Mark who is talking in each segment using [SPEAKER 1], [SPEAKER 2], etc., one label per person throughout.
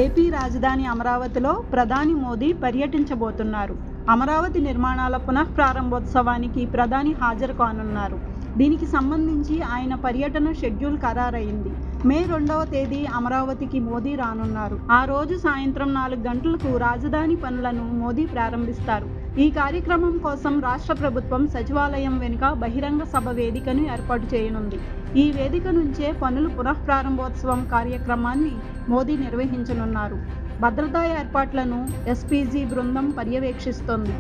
[SPEAKER 1] AP రాజధాని అమరావతిలో ప్రధాని మోదీ పర్యటించబోతున్నారు. అమరావతి నిర్మాణాల పునఃప్రారంభోత్సవానికి ప్రధాని హాజరు కానున్నారు. దీనికి సంబంధించి ఆయన పర్యటన షెడ్యూల్ ఖరారైంది. మే 2వ తేదీ అమరావతికి మోదీ రానున్నారు. ఆ రోజు సాయంత్రం 4 గంటలకు రాజధాని పనులను మోదీ ప్రారంభిస్తారు. ఈ కార్యక్రమం కోసం రాష్ట్ర ప్రభుత్వం సచివాలయం వెనుక బహిరంగ సభ వేదికను ఏర్పాటు చేయనుంది. ఈ వేదిక నుంచే పనుల పునఃప్రారంభోత్సవం కార్యక్రమాన్ని మోదీ నిర్వహించనున్నారు. భద్రతా ఏర్పాట్లను ఎస్పీజీ బృందం పర్యవేక్షిస్తోంది.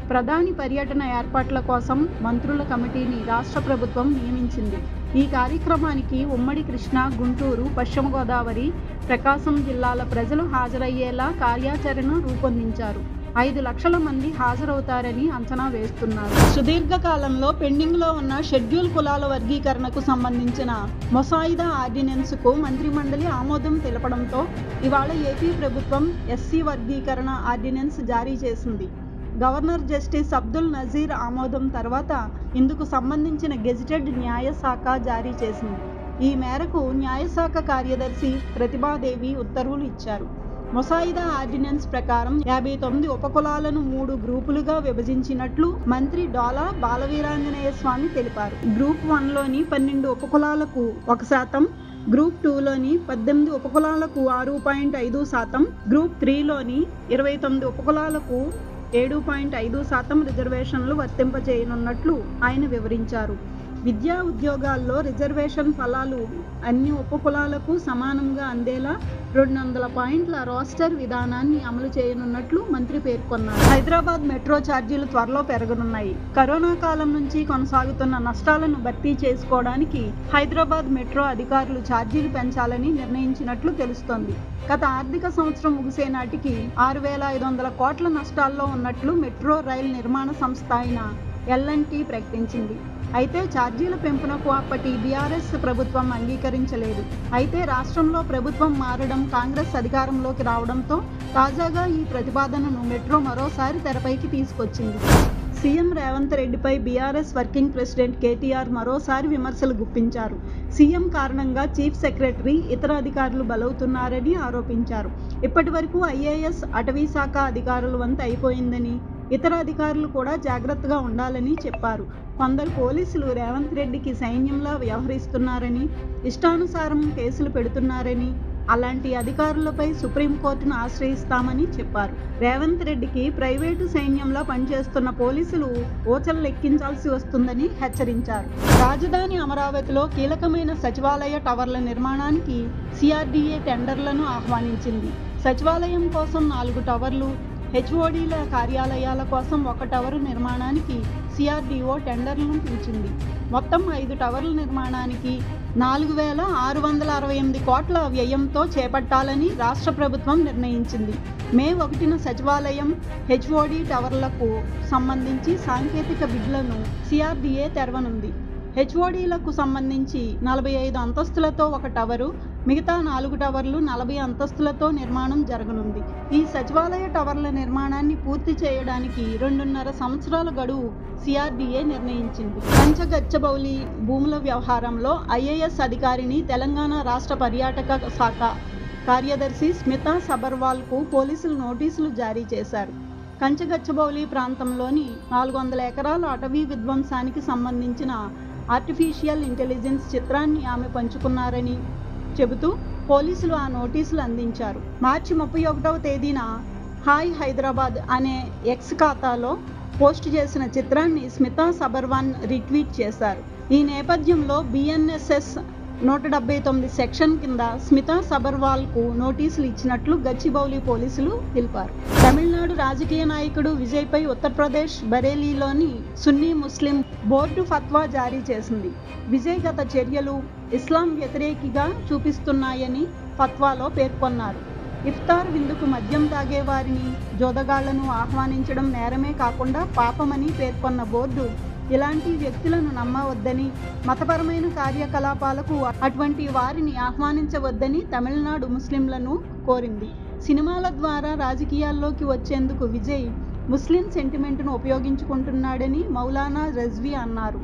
[SPEAKER 1] ప్రధాని పర్యటన ఏర్పాట్ల కోసం మంత్రుల కమిటీని రాష్ట్ర ప్రభుత్వం నియమించింది. ఈ కార్యక్రమానికి ఉమ్మడి కృష్ణా, గుంటూరు, పశ్చిమ గోదావరి, ప్రకాశం జిల్లాల ప్రజలు హాజరయ్యేలా కార్యాచరణ రూపొందించారు. 5 లక్షల మంది హాజరవుతారని అంచనా వేస్తున్నారు. సుదీర్ఘకాలంలో పెండింగ్లో ఉన్న షెడ్యూల్ కులాల వర్గీకరణకు సంబంధించిన ముసాయిదా ఆర్డినెన్స్కు మంత్రిమండలి ఆమోదం తెలపడంతో ఇవాళ ఏపీ ప్రభుత్వం ఎస్సీ వర్గీకరణ ఆర్డినెన్స్ జారీ చేసింది. గవర్నర్ జస్టిస్ అబ్దుల్ నజీర్ ఆమోదం తర్వాత ఇందుకు సంబంధించిన గెజిటెడ్ న్యాయశాఖ జారీ చేసింది. ఈ మేరకు న్యాయశాఖ కార్యదర్శి ప్రతిభాదేవి ఉత్తర్వులు ఇచ్చారు. ముసాయిదా ఆర్డినెన్స్ ప్రకారం 59 ఉపకులాలను 3 గ్రూపులుగా విభజించినట్లు మంత్రి డోలా బాలవీరాంజనేయ స్వామి తెలిపారు. గ్రూప్ 1లోని 12 ఉపకులాలకు 1%, గ్రూప్ 2లోని 18 ఉపకులాలకు 6.5%, గ్రూప్ 3లోని 29 ఉపకులాలకు 7.5% రిజర్వేషన్లు వర్తింపజేయనున్నట్లు ఆయన వివరించారు. విద్యా ఉద్యోగాల్లో రిజర్వేషన్ ఫలాలు అన్ని ఉపకులాలకు సమానంగా అందేలా 200 పాయింట్ల రోస్టర్ విధానాన్ని అమలు చేయనున్నట్లు మంత్రి పేర్కొన్నారు. హైదరాబాద్ మెట్రో ఛార్జీలు త్వరలో పెరగనున్నాయి. కరోనా కాలం నుంచి కొనసాగుతున్న నష్టాలను భర్తీ చేసుకోవడానికి హైదరాబాద్ మెట్రో అధికారులు ఛార్జీలు పెంచాలని నిర్ణయించినట్లు తెలుస్తోంది. గత ఆర్థిక సంవత్సరం ముగిసే నాటికి 6,500 కోట్ల నష్టాల్లో ఉన్నట్లు మెట్రో రైల్ నిర్మాణ సంస్థ అయిన L&T ప్రకటించింది. అయితే ఛార్జీల పెంపునకు అప్పటి బీఆర్ఎస్ ప్రభుత్వం అంగీకరించలేదు. అయితే రాష్ట్రంలో ప్రభుత్వం మారడం, కాంగ్రెస్ అధికారంలోకి రావడంతో తాజాగా ఈ ప్రతిపాదనను మెట్రో మరోసారి తెరపైకి తీసుకొచ్చింది. సీఎం రేవంత్ రెడ్డిపై బీఆర్ఎస్ వర్కింగ్ ప్రెసిడెంట్ కేటీఆర్ మరోసారి విమర్శలు గుప్పించారు. సీఎం కారణంగా చీఫ్ సెక్రటరీ, ఇతర అధికారులు బలవుతున్నారని ఆరోపించారు. ఇప్పటి వరకు ఐఏఎస్, అటవీ శాఖ అధికారుల వంతు అయిపోయిందని, ఇతర అధికారులు కూడా జాగ్రత్తగా ఉండాలని చెప్పారు. కొందరు పోలీసులు రేవంత్ రెడ్డికి సైన్యంలా వ్యవహరిస్తున్నారని, ఇష్టానుసారం కేసులు పెడుతున్నారని, అలాంటి అధికారులపై సుప్రీంకోర్టును ఆశ్రయిస్తామని చెప్పారు. రేవంత్ రెడ్డికి ప్రైవేటు సైన్యంలో పనిచేస్తున్న పోలీసులు ఓచలు లెక్కించాల్సి వస్తుందని హెచ్చరించారు. రాజధాని అమరావతిలో కీలకమైన సచివాలయ టవర్ల నిర్మాణానికి సిఆర్డీఏ టెండర్లను ఆహ్వానించింది. సచివాలయం కోసం 4 టవర్లు, హెచ్ఓడీల కార్యాలయాల కోసం 1 టవరు నిర్మాణానికి సిఆర్డీఓ టెండర్లను పిలిచింది. మొత్తం 5 టవర్ల నిర్మాణానికి 4,668 కోట్ల వ్యయంతో చేపట్టాలని రాష్ట్ర ప్రభుత్వం నిర్ణయించింది. మే 1న సచివాలయం, హెచ్ఓడీ టవర్లకు సంబంధించి సాంకేతిక బిడ్లను సిఆర్డీఏ తెరవనుంది. హెచ్ఓడీలకు సంబంధించి 45 అంతస్తులతో 1 టవరు, మిగతా 4 టవర్లు 40 అంతస్తులతో నిర్మాణం జరగనుంది. ఈ సచివాలయ టవర్ల నిర్మాణాన్ని పూర్తి చేయడానికి 2.5 సంవత్సరాల గడువు సిఆర్డీఏ నిర్ణయించింది. పంచగచ్చబౌలి భూముల వ్యవహారంలో ఐఏఎస్ అధికారిని తెలంగాణ రాష్ట్ర పర్యాటక శాఖ కార్యదర్శి స్మితా సబర్వాల్కు పోలీసులు నోటీసులు జారీ చేశారు. కంచగచ్చబౌలి ప్రాంతంలోని 400 ఎకరాల అటవీ విధ్వంసానికి సంబంధించిన ఆర్టిఫిషియల్ ఇంటెలిజెన్స్ చిత్రాన్ని ఆమె పంచుకున్నారని చెబుతూ పోలీసులు ఆ నోటీసులు అందించారు. మార్చి 31వ తేదీన హాయ్ హైదరాబాద్ అనే ఎక్స్ ఖాతాలో పోస్ట్ చేసిన చిత్రాన్ని స్మితా సబర్వాన్ రీట్వీట్ చేశారు. ఈ నేపథ్యంలో BNSS 179 సెక్షన్ కింద స్మితా సబర్వాల్కు నోటీసులు ఇచ్చినట్లు గచ్చిబౌలి పోలీసులు తెలిపారు. తమిళనాడు రాజకీయ నాయకుడు విజయ్పై ఉత్తరప్రదేశ్ బరేలీలోని సున్నీ ముస్లిం బోర్డు ఫత్వా జారీ చేసింది. విజయ్ గత చర్యలు ఇస్లాం వ్యతిరేకిగా చూపిస్తున్నాయని ఫత్వాలో పేర్కొన్నారు. ఇఫ్తార్ విందుకు మద్యం తాగే వారిని, జోదగాళ్లను ఆహ్వానించడం నేరమే కాకుండా పాపమని పేర్కొన్న బోర్డు ఇలాంటి వ్యక్తులను నమ్మవద్దని, మతపరమైన కార్యకలాపాలకు అటువంటి వారిని ఆహ్వానించవద్దని తమిళనాడు ముస్లింలను కోరింది. సినిమాల ద్వారా రాజకీయాల్లోకి వచ్చేందుకు విజయ్ ముస్లిం సెంటిమెంట్ను ఉపయోగించుకుంటున్నాడని మౌలానా రజ్వీ అన్నారు.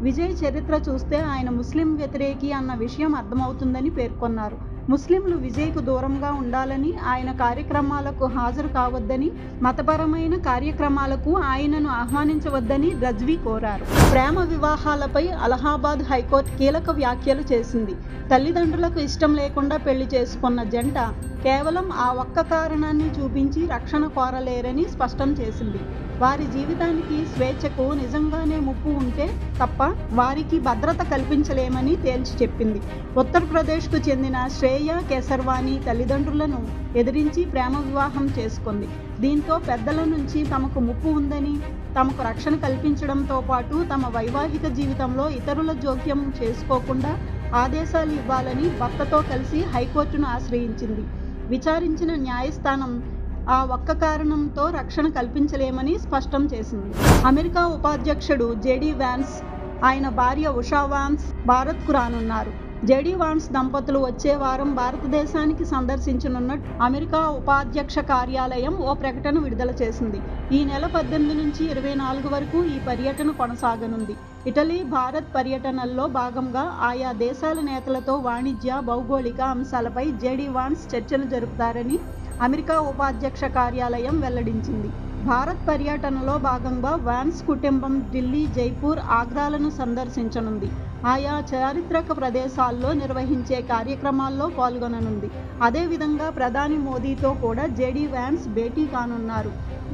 [SPEAKER 1] విజయ్ చరిత్ర చూస్తే ఆయన ముస్లిం వ్యతిరేకి అన్న విషయం అర్థమవుతుందని పేర్కొన్నారు. ముస్లింలు విజయ్కు దూరంగా ఉండాలని, ఆయన కార్యక్రమాలకు హాజరు కావద్దని, మతపరమైన కార్యక్రమాలకు ఆయనను ఆహ్వానించవద్దని రజ్వీ కోరారు. ప్రేమ వివాహాలపై అలహాబాద్ హైకోర్టు కీలక వ్యాఖ్యలు చేసింది. తల్లిదండ్రులకు ఇష్టం లేకుండా పెళ్లి చేసుకున్న జంట కేవలం ఆ ఒక్క కారణాన్ని చూపించి రక్షణ కోరలేరని స్పష్టం చేసింది. వారి జీవితానికి, స్వేచ్ఛకు నిజంగానే ముప్పు ఉంటే తప్ప వారికి భద్రత కల్పించలేమని తేల్చి చెప్పింది. ఉత్తరప్రదేశ్కు చెందిన శ్రేయ కేసర్వాణి తల్లిదండ్రులను ఎదిరించి ప్రేమ వివాహం చేసుకుంది. దీంతో పెద్దల నుంచి తమకు ముప్పు ఉందని, తమకు రక్షణ కల్పించడంతో పాటు తమ వైవాహిక జీవితంలో ఇతరుల జోక్యం చేసుకోకుండా ఆదేశాలు ఇవ్వాలని భర్తతో కలిసి హైకోర్టును ఆశ్రయించింది. విచారించిన న్యాయస్థానం ఆ ఒక్క కారణంతో రక్షణ కల్పించలేమని స్పష్టం చేసింది. అమెరికా ఉపాధ్యక్షుడు జేడీ వాన్స్, ఆయన భార్య ఉషా వాన్స్ భారత్కు రానున్నారు. జేడీ వాన్స్ దంపతులు వచ్చే వారం భారతదేశానికి సందర్శించనున్నట్టు అమెరికా ఉపాధ్యక్ష కార్యాలయం ఓ ప్రకటన విడుదల చేసింది. ఈ నెల 18 నుంచి 24 వరకు ఈ పర్యటన కొనసాగనుంది. ఇటలీ, భారత్ పర్యటనల్లో భాగంగా ఆయా దేశాల నేతలతో వాణిజ్య, భౌగోళిక అంశాలపై జేడీ వాన్స్ చర్చలు జరుపుతారని అమెరికా ఉపాధ్యక్ష కార్యాలయం వెల్లడించింది. భారత్ పర్యటనలో భాగంగా వాన్స్ కుటుంబం ఢిల్లీ, జైపూర్, ఆగ్రాలను సందర్శించనుంది. ఆయా చారిత్రక ప్రదేశాల్లో నిర్వహించే కార్యక్రమాల్లో పాల్గొననుంది. అదేవిధంగా ప్రధాని మోదీతో కూడా జేడీ వాన్స్ భేటీ కానున్నారు.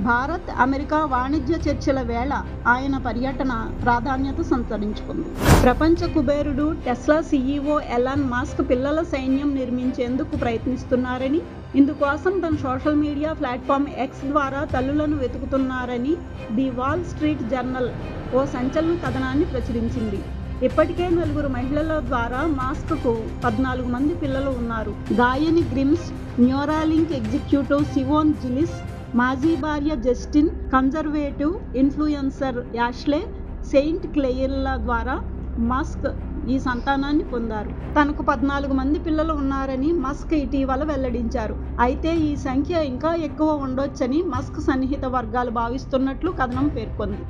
[SPEAKER 1] భారత్, అమెరికా వాణిజ్య చర్చల వేళ ఆయన పర్యటన ప్రాధాన్యత సంతరించుకుంది. ప్రపంచ కుబేరుడు టెస్లా సీఈఓ ఎలాన్ మస్క్ పిల్లల సైన్యం నిర్మించేందుకు ప్రయత్నిస్తున్నారని, ఇందుకోసం తన సోషల్ మీడియా ప్లాట్ఫామ్ ఎక్స్ ద్వారా తల్లులను వెతుకుతున్నారని ది వాల్ స్ట్రీట్ జర్నల్ ఓ సంచలన కథనాన్ని ప్రచురించింది. ఇప్పటికే 4 మహిళల ద్వారా మాస్క్కు 14 మంది పిల్లలు ఉన్నారు. గాయని గ్రిమ్స్, న్యూరాలింక్ ఎగ్జిక్యూటివ్ సివోన్ జిలిస్, మాజీ భార్య Justine, conservative influencer Ashley Saint క్లెయిర్ల ద్వారా మస్క్ ఈ సంతానాన్ని పొందారు. తనకు 14 మంది పిల్లలు ఉన్నారని మస్క్ ఇటీవల వెల్లడించారు. అయితే ఈ సంఖ్య ఇంకా ఎక్కువ ఉండొచ్చని మస్క్ సన్నిహిత వర్గాలు భావిస్తున్నట్లు కథనం పేర్కొంది.